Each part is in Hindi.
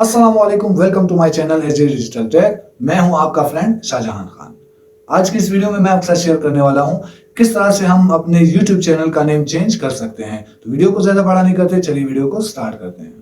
अस्सलामुअलैकुम, welcome to my channel AJ digital tech. मैं हूं आपका फ्रेंड शाहजहां खान। आज की इस वीडियो में मैं आपके साथ शेयर करने वाला हूं किस तरह से हम अपने YouTube चैनल का नेम चेंज कर सकते हैं। तो वीडियो को ज्यादा बड़ा नहीं करते, चलिए वीडियो को स्टार्ट करते हैं।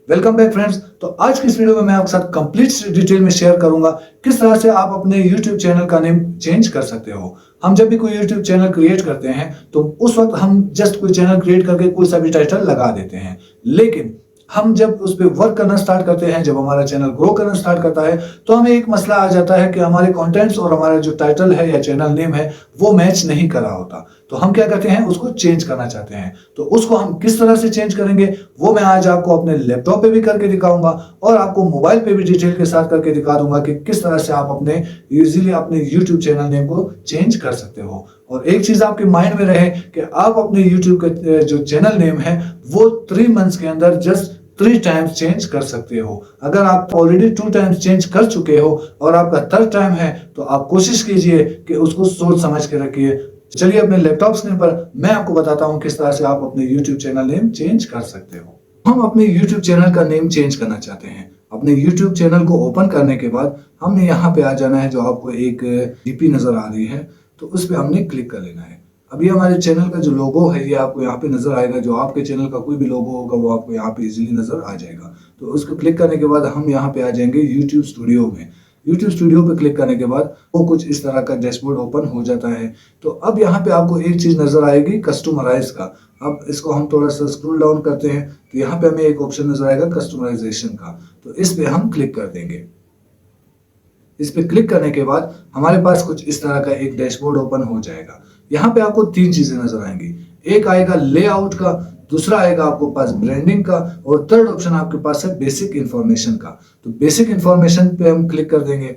Welcome back friends. तो आज की इस वीडियो में मैं आपके साथ कंप्लीट डिटेल में शेयर करूंगा किस तरह से आप अपने YouTube चैनल का नेम चेंज कर सकते हो। हम जब भी कोई YouTube चैनल क्रिएट करते हैं तो उस वक्त हम जस्ट कोई चैनल क्रिएट करके कोई सा भी टाइटल लगा देते हैं, लेकिन हम जब उस पर वर्क करना स्टार्ट करते हैं, जब हमारा चैनल ग्रो करना स्टार्ट करता है, तो हमें एक मसला आ जाता है कि हमारे कंटेंट्स और हमारा जो टाइटल है या चैनल नेम है वो मैच नहीं कर रहा होता। तो हम क्या करते हैं, उसको चेंज करना चाहते हैं। तो उसको हम किस तरह से चेंज करेंगे वो मैं आज आपको अपने लैपटॉप पे भी करके दिखाऊंगा और आपको मोबाइल पे भी डिटेल के साथ करके दिखा दूंगा कि किस तरह से आप अपने इजीली अपने YouTube चैनल नेम को चेंज कर सकते हो। और एक चीज आपके माइंड में रहे कि आप अपने YouTube के जो चैनल नेम है वो 3 मंथ्स के अंदर जस्ट 3 टाइम्स चेंज कर सकते हो। अगर आप ऑलरेडी 2 टाइम्स चेंज कर चुके हो और आपका 3rd टाइम है तो आप कोशिश कीजिए कि उसको सोच समझ के रखिए। चलिए अपने लैपटॉप स्क्रीन पर मैं आपको बताता हूं किस तरह से आप अपने YouTube चैनल नेम चेंज कर सकते हो। हम अपने YouTube चैनल का नेम चेंज करना चाहते हैं। अपने YouTube चैनल को ओपन करने के बाद हमने यहाँ पे आ जाना है, जो आपको एक डीपी नजर आ रही है तो उस पर हमने क्लिक कर लेना है। अभी हमारे चैनल का जो लोगो है ये आपको यहाँ पे नजर आएगा। जो आपके चैनल का कोई भी लोगो होगा वो आपको यहाँ पे इजीली नजर आ जाएगा। तो उसको क्लिक करने के बाद हम यहाँ पे आ जाएंगे YouTube स्टूडियो में। YouTube स्टूडियो पे क्लिक करने के बाद वो कुछ इस तरह का डैशबोर्ड ओपन हो जाता है। तो अब यहाँ पे आपको एक चीज नजर आएगी, कस्टमाइज का। अब इसको हम थोड़ा सा स्क्रॉल डाउन करते हैं तो यहाँ पे हमें एक ऑप्शन नजर आएगा कस्टमाइजेशन का। तो इस पे हम क्लिक कर देंगे। इस पे क्लिक करने के बाद हमारे पास कुछ इस तरह का एक डैशबोर्ड ओपन हो जाएगा। यहाँ पे आपको 3 चीजें नजर आएंगी। एक आएगा लेआउट का, दूसरा आएगा आपको पास ब्रांडिंग का और 3rd ऑप्शन आपके पास है बेसिक इंफॉर्मेशन का। तो बेसिक इंफॉर्मेशन पे हम क्लिक कर देंगे।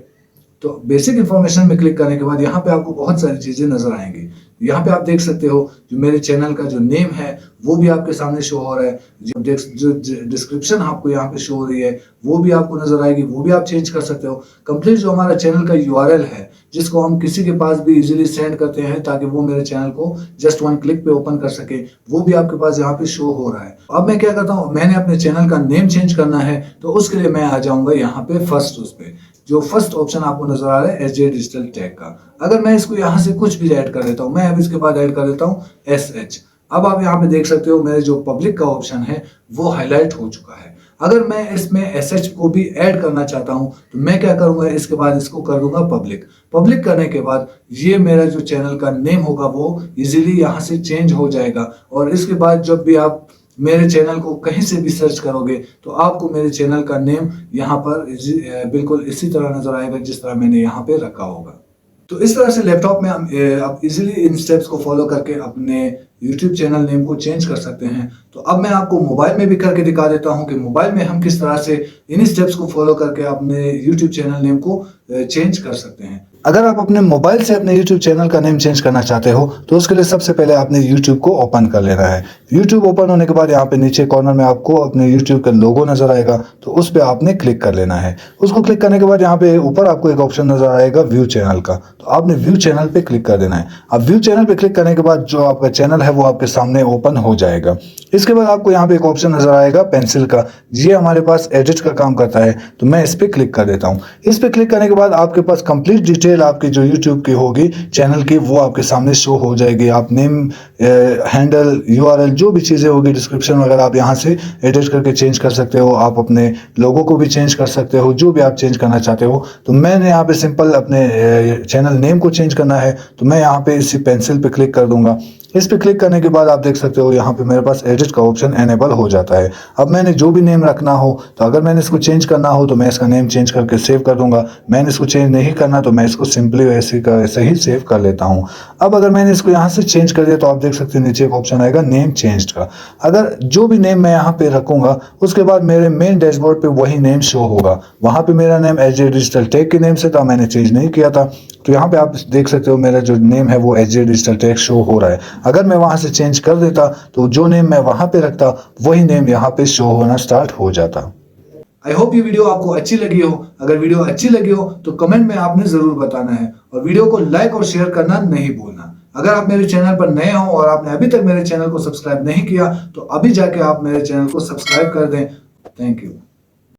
तो बेसिक इंफॉर्मेशन में क्लिक करने के बाद यहाँ पे आपको बहुत सारी चीजें नजर आएंगी। यहाँ पे आप देख सकते हो जो मेरे चैनल का जो नेम है वो भी आपके सामने शो हो रहा है। जो डिस्क्रिप्शन आपको यहाँ पे शो हो रही है वो भी आपको नजर आएगी, वो भी आप चेंज कर सकते हो। कंप्लीट जो हमारा चैनल का यूआरएल है जिसको हम किसी के पास भी इजीली सेंड करते हैं ताकि वो मेरे चैनल को जस्ट 1 क्लिक पे ओपन कर सके, वो भी आपके पास यहाँ पे शो हो रहा है। अब मैं क्या करता हूँ, मैंने अपने चैनल का नेम चेंज करना है तो उसके लिए मैं आ जाऊंगा यहाँ पे फर्स्ट, उस पे जो फर्स्ट ऑप्शन आपको नजर आ रहा है एजे डिजिटल टेक का। अगर मैं इसको यहाँ से कुछ भी ऐड कर देता हूँ, मैं अब इसके बाद ऐड कर देता हूँ SH। अब आप यहाँ पे देख सकते हो मेरे जो पब्लिक का ऑप्शन है वो हाईलाइट हो चुका है। अगर मैं इसमें SH को भी ऐड करना चाहता हूँ तो मैं क्या करूंगा, इसके बाद इसको कर दूंगा पब्लिक। पब्लिक करने के बाद ये मेरा जो चैनल का नेम होगा वो इजीली यहाँ से चेंज हो जाएगा। और इसके बाद जब भी आप मेरे चैनल को कहीं से भी सर्च करोगे तो आपको मेरे चैनल का नेम यहाँ पर बिल्कुल इसी तरह नजर आएगा जिस तरह मैंने यहाँ पे रखा होगा। तो इस तरह से लैपटॉप में आप इजीली इन स्टेप्स को फॉलो करके अपने YouTube चैनल नेम को चेंज कर सकते हैं। तो अब मैं आपको मोबाइल में भी करके दिखा देता हूं कि मोबाइल में हम किस तरह से इन स्टेप्स को फॉलो करके अपने YouTube चैनल नेम को चेंज कर सकते हैं। अगर आप अपने मोबाइल से अपने YouTube चैनल का नेम चेंज करना चाहते हो तो उसके लिए सबसे पहले आपने YouTube को ओपन कर लेना है। YouTube ओपन होने के बाद यहाँ पे नीचे कॉर्नर में आपको अपने YouTube का लोगो नजर आएगा, तो उस पर आपने क्लिक कर लेना है। उसको क्लिक करने के बाद यहाँ पे ऊपर आपको एक ऑप्शन नजर आएगा व्यू चैनल का, तो आपने व्यू चैनल पे क्लिक कर देना है। अब व्यू चैनल पे क्लिक करने के बाद जो आपका चैनल है वो आपके सामने ओपन हो जाएगा। इसके बाद आपको यहाँ पे एक ऑप्शन नजर आएगा पेंसिल का, ये हमारे पास एडिट का काम करता है, तो मैं इस पे क्लिक कर देता हूँ। इस पे क्लिक करने के बाद आपके पास कंप्लीट डिटेल आपकी जो YouTube की होगी चैनल की वो आपके सामने शो हो जाएगी। आप नेम, हैंडल, URL जो भी चीजें होगी, डिस्क्रिप्शन वगैरह आप यहाँ से एडिट करके चेंज कर सकते हो। आप अपने लोगो को भी चेंज कर सकते हो, जो भी आप चेंज करना चाहते हो। तो मैंने यहाँ पे सिंपल अपने चैनल नेम को चेंज करना है तो मैं यहाँ पे इसी पेंसिल पे क्लिक कर दूंगा। इस पे क्लिक करने के बाद आप देख सकते हो यहाँ पे मेरे पास एडिट का ऑप्शन एनेबल हो जाता है। अब मैंने जो भी नेम रखना हो, तो अगर मैंने इसको चेंज करना हो तो मैं इसका नेम चेंज करके सेव कर दूंगा। मैंने इसको चेंज नहीं करना तो मैं इसको सिंपली वैसे का वैसे ही सेव कर लेता हूँ। अब अगर मैंने इसको यहाँ से चेंज कर दिया तो आप देख सकते हैं नीचे एक ऑप्शन आएगा नेम चेंज का। अगर जो भी नेम मैं यहाँ पे रखूंगा उसके बाद मेरे मेन डैशबोर्ड पे वही नेम शो होगा। वहां पे मेरा नेम एजे डिजिटल टेक के नेम से था, मैंने चेंज नहीं किया था। तो यहाँ पे आप देख सकते हो मेरा जो नेम है वो एजे डिजिटल टेक शो हो रहा है। अगर मैं वहां से चेंज कर देता तो जो नेम मैं वहां पे रखता वही नेम यहाँ पे शो होना स्टार्ट हो जाता। आई होप ये वीडियो आपको अच्छी लगी हो। अगर वीडियो अच्छी लगी हो तो कमेंट में आपने जरूर बताना है और वीडियो को लाइक और शेयर करना नहीं भूलना। अगर आप मेरे चैनल पर नए हो और आपने अभी तक मेरे चैनल को सब्सक्राइब नहीं किया तो अभी जाके आप मेरे चैनल को सब्सक्राइब कर दें। Thank you.